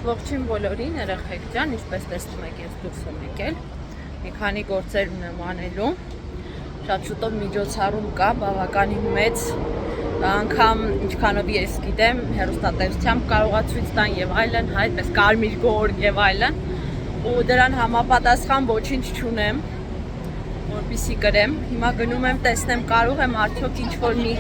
Ողջույն բոլորին, երեխեք ջան, ինչպես տեսնում եք, ես դուրս եմ եկել։ Մի քանի գործեր ունեմ անելու։ Շատ շուտով միջոցառում կա, բավականին մեծ, անգամ ինչքանով ես գիտեմ, հեռուստատեսությամբ կարողա ցույց տան եւ այլն, այդպես կարմիր գորգ եւ այլն։ Ու դրան համապատասխան ոչինչ չունեմ, որպեսզի գրեմ։ Հիմա գնում եմ, տեսնեմ կարող եմ արդյոք ինչ-որ մի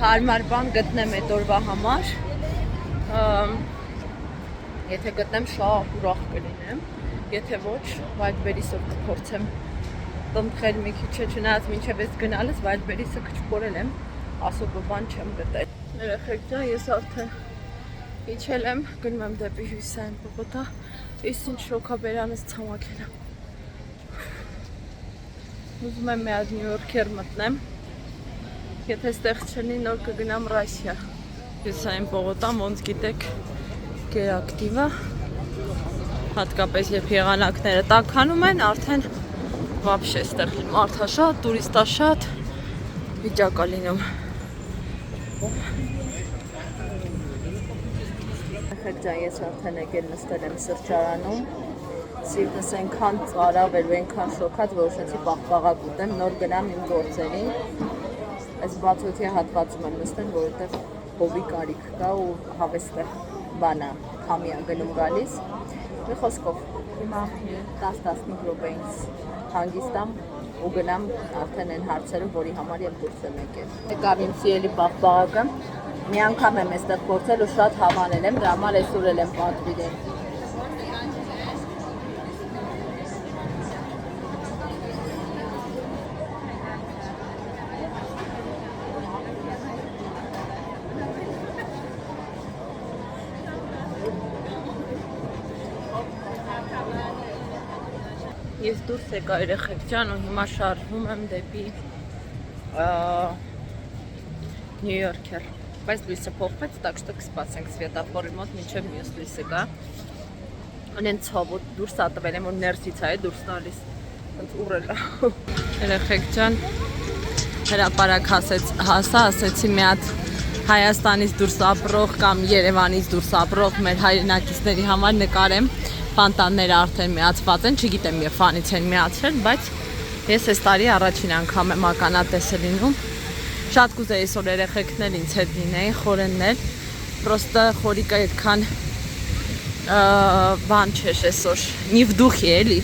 հարմար բան գտնեմ այդ օրվա համար։ Եթե գտնեմ, շատ ուրախ կլինեմ, եթե ոչ, Wildberries-ով կփորձեմ տնտղել մի քիչ, չնայած մինչև ես գնալս Wildberries-ը քչփորել եմ, ասոբը բան չեմ գտել։ Երեխեք ջան, ես արդեն իջել եմ, գնում եմ դեպի Հյուսիսային Բոգոտա, ես ինչ շոքաբերանս ցամաքել եմ։ Ուզում եմ մի հատ Նյու Յորքեր մտնեմ, եթե ստեղ չլինի, նոր կգնամ Ռասիա։ Հյուսիսային Բոգոտան, ոնց գիտեք, գերակտիվ է, հատկապես երբ եղանակները տաքանում են, արդեն վաբշե ստեղ մարդա շատ, տուրիստա շատ, վիճակ է լինում։ Երեխեք ջան, ես արդեն եկել նստել եմ սրճարանում, սիրտս այնքան ծարավ էր ու այնքան շոքած, որոշեցի պաղպաղակ ուտեմ, նոր գնամ իմ գործերին, այս բացօթյա հատվածում եմ նստել, որովհետև հովի կարիք կա ու հավես բանա քամիա գնում գալիս։ Մի խոսքով, հիմա 10-15 րոպեից հանգստամ ու գնամ արդեն այն հարցերը, որի համար եմ դուրս եմ եկել։ Եկավ իմ սիրելի պաղպաղակը, մի անգամ եմ այստեղ փորձել ու շատ հավանել եմ, դրա համար այսօր էլ եմ պատվիրել։ Ես դուրս եկա երեխեք ջան ու հիմա շարժվում եմ դեպի Նյու Յորքեր, բայց լույսը փոխվեց, так что կսպասենք սվետաֆորի մոտ մինչև մյուս լույսը գա։ Ունեն ցավոտ դուրս ատվել եմ ու ներսից է դուրս տալիս, ոնց ուռել է։ Երեխեք ջան, հրապարակ հասա, ասեցի մի հատ Հայաստանից դուրս ապրող կամ Երևանից դուրս ապրող մեր հայրենակիցների համար նկարեմ։ Ֆանտանները արդեն միացված են, չգիտեմ երբ ֆանից են միացվել, բայց ես այս տարի առաջին անգամ եմ ականատեսը լինում։ Շատ կուզեի այսօր երեխեքն էլ ինձ հետ լինեին, խորեններ, պրոստը խորիկը այդքան բան չէր այսօր, նիվդուխի էլի,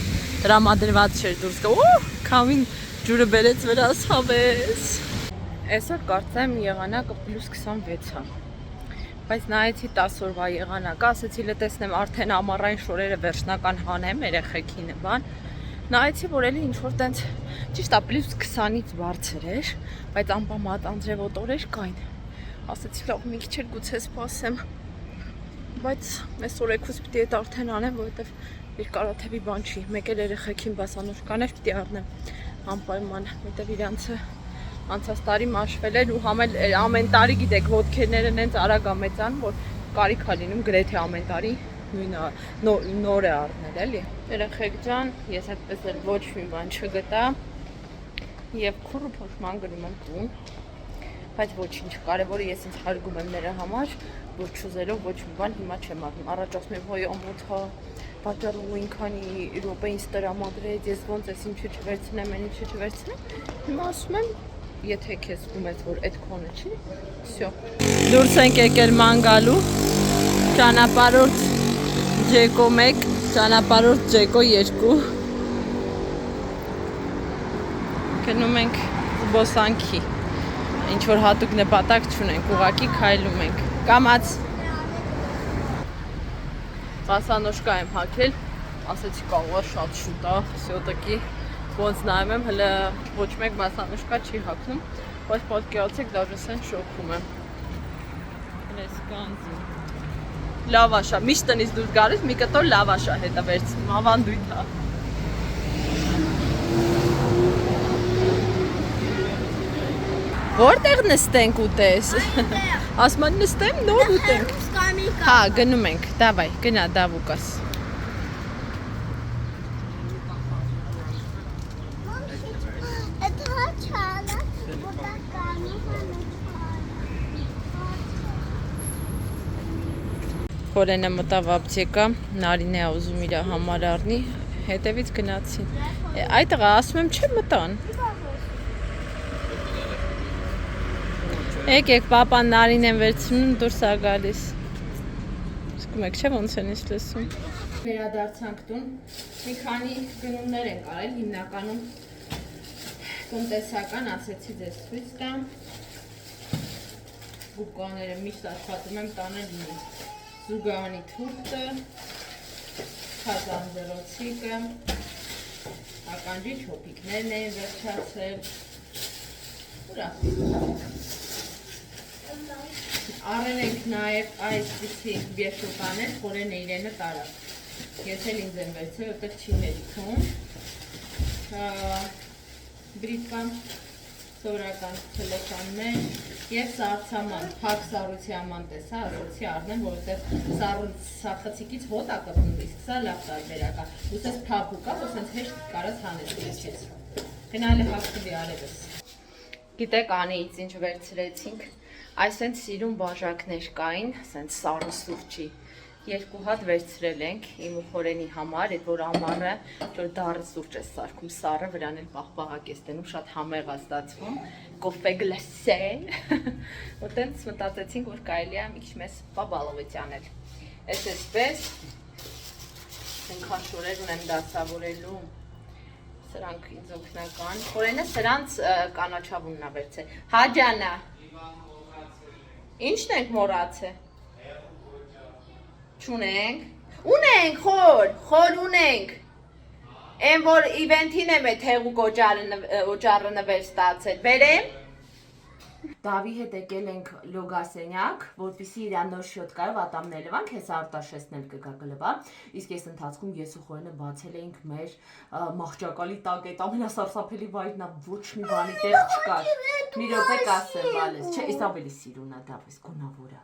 տրամադրված չէր դուրս գա, քամին ջուրը բերեց վրաս հավես։ Այսօր կարծեմ եղանակը +26 է։ Բայց նայեցի 10 օրվա եղանակը, ասեցի լտեսնեմ արդեն ամառային շորերը վերջնական հանեմ երեխեքին բան։ Նայեցի, որ էլի ինչ-որ տենց ճիշտ է +20-ից բարձր էր, բայց անպամատ անձրևոտորեր կային։ Ասեցի լավ մի քիչ էլ գուցե սպասեմ։ Բայց այս օրեքուց պիտի այդ արդեն անեմ, որովհետև երկարաթևի բան չի։ Մեկ էլ երեխեքին բասանոշկաներ պիտի առնեմ անպայման, որովհետև իրանցը անցած տարի մաշվել էր ու ամեն տարի գիտեք ոտքերները նենց արագ ամեցան, որ կարիք է լինում գրեթե ամեն տարի նոր է առնել էլի։ Երեխեք ջան, ես այդպես էլ ոչ մի բան չգտա եւ քուրը փոշման գնում եմ տուն, բայց ոչինչ, կարևորը ես ինձ հարգում եմ նրա համար, որ չուզելով ոչ մի բան հիմա չեմ առնում։ Առաջ ասում եմ ոյ ամոթա պատճառով ինքանի րոպե ինձ տրամադրեց, ես ոնց էս ինչը չվերցնեմ, այն ինչը չվերցնեմ։ Հիմա ասում եմ եթե քեզ զգում ես, որ այդ քոնը չի, всё։ Դուրս ենք եկել ման գալու, ճանապարհորդ Ջեկո 1, ճանապարհորդ Ջեկո 2։ Գնում ենք զբոսանքի, ինչ որ հատուկ նպատակ չունենք, ուղղակի քայլում ենք։ Կամաց։ Բասանոշկա եմ հագել, ասեցի կարող է շատ շուտ է, всё-таки ոնց նայում եմ, հələ ոչ մեկ բասանոշկա չի հագնում, բայց պատկերացեք դաժե սեն շոքում եմ։ Լեսկանզի։ Լավաշա, միշտ տնից դուրս գալիս մի կտոր լավաշա հետը վերցնում, ավանդույթ է։ Որտեղ նստենք ուտես։ Ասում եմ նստեմ, նոր ուտենք։ Հա, գնում ենք, դավայ, գնա դավուկաս։ Խորենը մտավ ապտեկա, Նարինե ուզում իր համար առնի, հետևից գնացին։ Այդ տղա ասում եմ չէ մտան։ Եկեք, պապան Նարինեն վերցնում դուրս ա գալիս։ Սկում եք չէ ոնց են ես լսում։ Վերադարձանք տուն, մի քանի գնումներ ենք արել, հիմնականում տնտեսական, ասեցի ձեզ ցույց տամ։ Գուկաները միշտ աշխատում եմ տանել ինձ։ Զուգարանի թուղթը, խազան զրոցիկը, ականջի չոպիկներն էին վերջացել, ուրա։ Առել ենք նաև այսպիսի բերշուկաներ, խորենը իրենը տարավ։ Ես էլ ինձ եմ վերցել, որտեղ չի հերիքում։ Բրիտկան, սովորական թելեկաններ և սառցաման, փակ սառույցիաման տեսա, ասոցի առնեմ, որովհետև սառցիկից հոտ ա կպնում, իսկ սա լավ տարբերակա։ Ուսես փափուկ ա, որ սենց հեշտ կարաս հանես դիչես։ Գնալ է հաղթվի արևս։ Գիտեք անեից ինչ վերցրեցինք, այս սենց սիրուն բաժակներ կային, սենց սառը սուրճի։ Երկու հատ վերցրել ենք իմ ու խորենի համար, այդ որ ամառը որ դառը սուրճ է սարքում, սառը վրան էլ պաղպաղակ ես տենում, շատ համեղ ա ստացվում, կոֆե գլասե, որտենց մտածեցինք, որ կարելի է մի քիչ մեզ բաբալովից անել։ Էս էսպես, այնքան շորեր ունեմ դասավորելու, սրանք ինձ օգնական, խորենը սրանց կանաչավունն ա վերցել, Հաջանա, ինչն ենք մոռացել։ Չունենք, ունենք խոր ունենք, են որ իվենթին եմ է թեղուկ օճարը նվեր ստացել, բերեմ։ Դավի հետ եկել ենք լոգասենյակ, որպիսի իրա նոր շյոտկայով ատամներ լվանք, հեսա արտաշեսնել կգա կլվա, իսկ ես ընթացքում ես ու խորենը բացել էինք մեր մաղճակալի տակ, այդ ամենասարսափելի վայրն ա, ոչ մի բանի տեղ չկար, մի րոպե կասեմ բալես, չէ, ես ավելի սիրուն ա դավես, գոնավորը։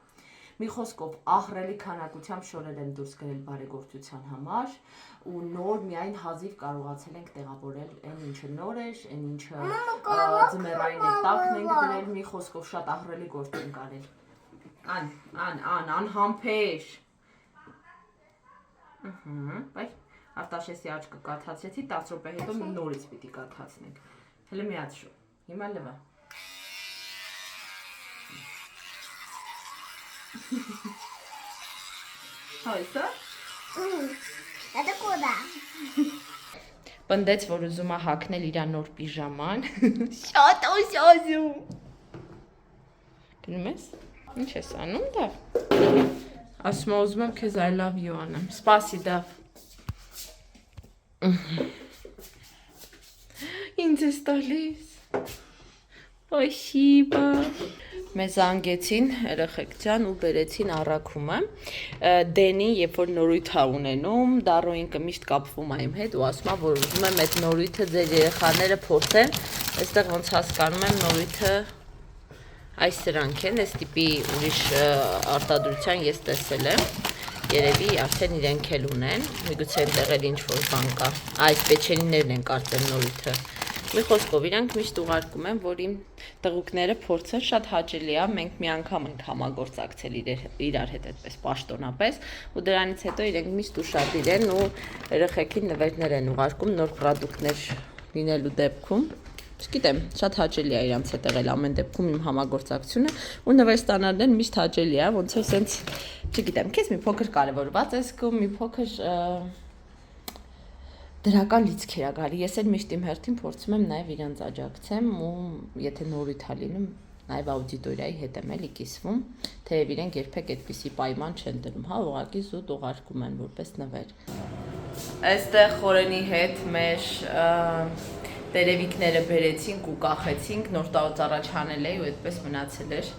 Մի խոսքով ահռելի քանակությամբ շորեր եմ դուրս գրել բարեգործության համար ու նոր միայն հազիվ կարողացել ենք տեղավորել այն ինչը նոր էր, այն ինչը ձմեռային տակն ենք դրել, մի խոսքով շատ ահռելի գործ ենք արել։ Անհամբեր։ Բայ Արտաշեսի աչքը կաթացեցի, 10 րոպե հետո նորից պիտի կաթացնենք։ Հələ մի հատ շո։ Հիմա լվա։ Հայսա։ Это куда? Պնդեց, որ ուզում ա հագնել իր նոր պիժաման։ Շատ օսյազում։ Գնում ես։ Ինչ ես անում դավ։ Ասում ուզում եմ քեզ I love you անեմ։ Սպասի դավ։ Ինձ ես տալիս։ Спасибо։ Մեզ անգեցին երեխեք ջան ու բերեցին առաքումը։ Դենի, երբ որ նորույթ ա ունենում, Դարոյինը միշտ կապվում ա իմ հետ ու ասում ա, որ ուզում եմ այդ նորույթը ձեր երեխաները փորձեն։ Այստեղ ոնց հասկանում եմ նորույթը այս սրանք են, այս տիպի ուրիշ արտադրության ես տեսել եմ։ Երևի արդեն իրենք էլ ունեն, միգուցե այնտեղ էլ ինչ-որ բան կա։ Այս պեչենիներն են կարծեմ նորույթը։ Մի խոսքով իրանք միշտ ուղարկում են, որ իմ տղուկները փորձեն, շատ հաճելի է, մենք մի անգամ ենք համագործակցել իրար հետ այդպես պաշտոնապես, ու դրանից հետո իրենք միշտ ուշադիր են ու երեխեքին նվերներ են ուղարկում նոր պրոդուկտներ լինելու դեպքում։ Չգիտեմ, շատ հաճելի է իրանց հետ եղել ամեն դեպքում իմ համագործակցությունը ու նվեր ստանալն միշտ հաճելի է, ոնց որ սենց, չգիտեմ, քեզ մի փոքր կարևորված ես զգում, մի փոքր դրական լիցքեր ա գալի։ Ես էլ միշտ իմ հերթին փորձում եմ նաև իրանց աջակցեմ ու եթե նորույթ ա լինում, նաև աուդիտորիայի հետ եմ էլի կիսվում, թեև իրենք երբեք այդպիսի պայման չեն դնում, հա, ուղղակի զուտ ուղարկում են որպես նվեր։ Այստեղ խորենի հետ մեր տերևիկները բերեցինք ու կախեցինք, նոր տարուց առաջ հանել էի ու այդպես մնացել էր։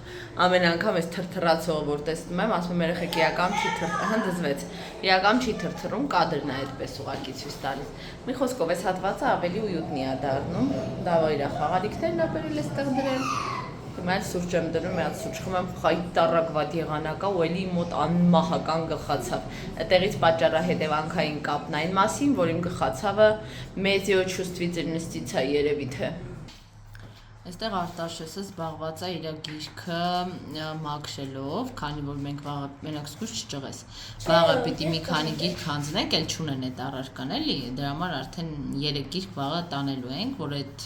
Ամեն անգամ այս թրթռացողը որ տեսնում եմ, ասում եմ երեխեք իրական չի հնդզվեց։ Իրական չի թրթռում, կադրն է այդպես ուղղակի ցույց տալիս։ Մի խոսքով այս հատվածը ավելի ույուտնի է դառնում։ Դա իր խաղալիքներն ա բերել այստեղ դրել։ Հիմա էլ սուրճ եմ դնում, մի հատ սուրճ խմում եմ խայտարակված եղանակա ու էլի մոտ անմահական գլխացավ։ Այդտեղից պատճառը հետևանքային կապն այն մասին, որ իմ գլխացավը մեծիո չուստվիցելնստից է երևի թե։ Այստեղ Արտաշեսը զբաղված է իր գիրքը մաքրելով, քանի որ մենք վաղը մենակ սկուզ չճղես։ Վաղը պիտի մի քանի գիրք հանձնենք, էլ չունեն այդ առարկան էլի, դրա համար արդեն 3 գիրք վաղը տանելու ենք, որ այդ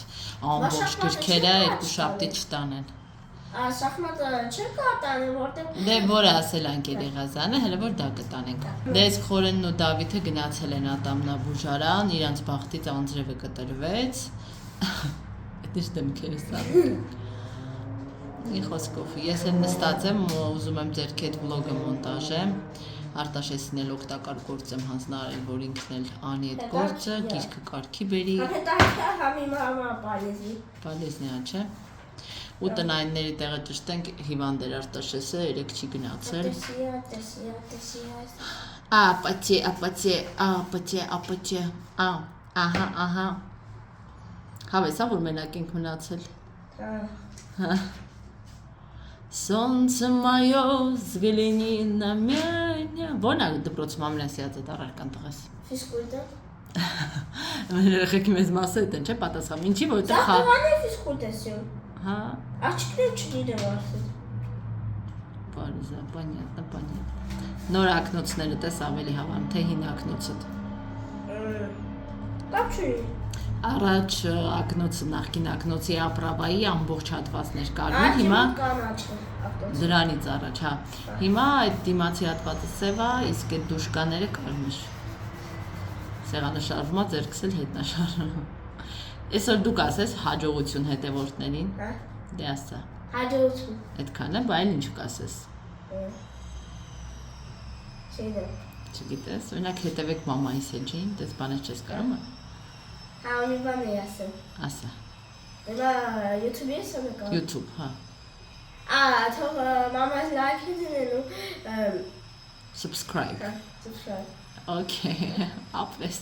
ամբողջ գրքերը երկու շաբթի չտանեն։ Շախմատը չէ կտանը, որտեղ Դե որը ասել անկել Եղազանը, հələ որ դա կտանենք։ Դե այս Խորենն ու Դավիթը գնացել են Ատամնաբուժարան, իրանց բախտից անձրևը կտրվեց։ Դες դեմքերս անում։ Մի խոսքով, ես էլ նստած եմ ու ուզում եմ ձերքի այդ վլոգը մոնտաժեմ, Արտաշեսին էլ օգտակար գործ եմ հանձնարարել, որ ինքն էլ անի այդ գործը, գիրքը կարգի բերի։ Համի մամա պալեզի։ Պալեզնի ա, չէ։ Ու տնայինների տեղը ճշտենք հիվանդ էր Արտաշեսը, երեք չի գնացել։ Տեսիա։ Ապաչե, ահա։ Հավեսա, որ մենակ ենք մնացել։ Солнце мое взгляни на меня։ Ո՞րն է դպրոցում ամենասիրած այդ առարկան տղես։ Ֆիզկուլտը։ Երեխեքի մեզ մասը այդ են, չէ՞ պատասխան։ Ինչի՞ որտեղ խա։ Սակավան է ֆիզկուլտեսիոն։ Հա։ Աչքներ չունի դեպի։ Պարզա, понятно։ Նոր ակնոցները տես ավելի հավանում, թե հին ակնոցը։ Կապ չունի։ Առաջ ակնոցը նախկին ակնոցի ապրավայի ամբողջ հատվածներ կարմիր, հիմա դրանից առաջ, հա։ Հիմա այդ դիմացի հատվածը սև է, իսկ այդ դուշկաները կարմիր։ Սեղանը շարժվում է, ձերքս էլ հետնաշարժվում։ Այսօր դուք ասես հաջողություն հետևորդներին։ Հա։ Դե ասա։ Հաջողություն։ Այդքան է, բայց ինչ կասես։ Չգիտեմ։ Չգիտես, օրինակ հետևեք մամայիս էջին, դες բաներ չես կարող։ Հա, մի բան է ասեմ։ Ասա։ Դրա YouTube-ի ես նկար։ YouTube, հա։ Թող մամաս լայք դնելու Subscribe. subscribe։ Okay. Up this.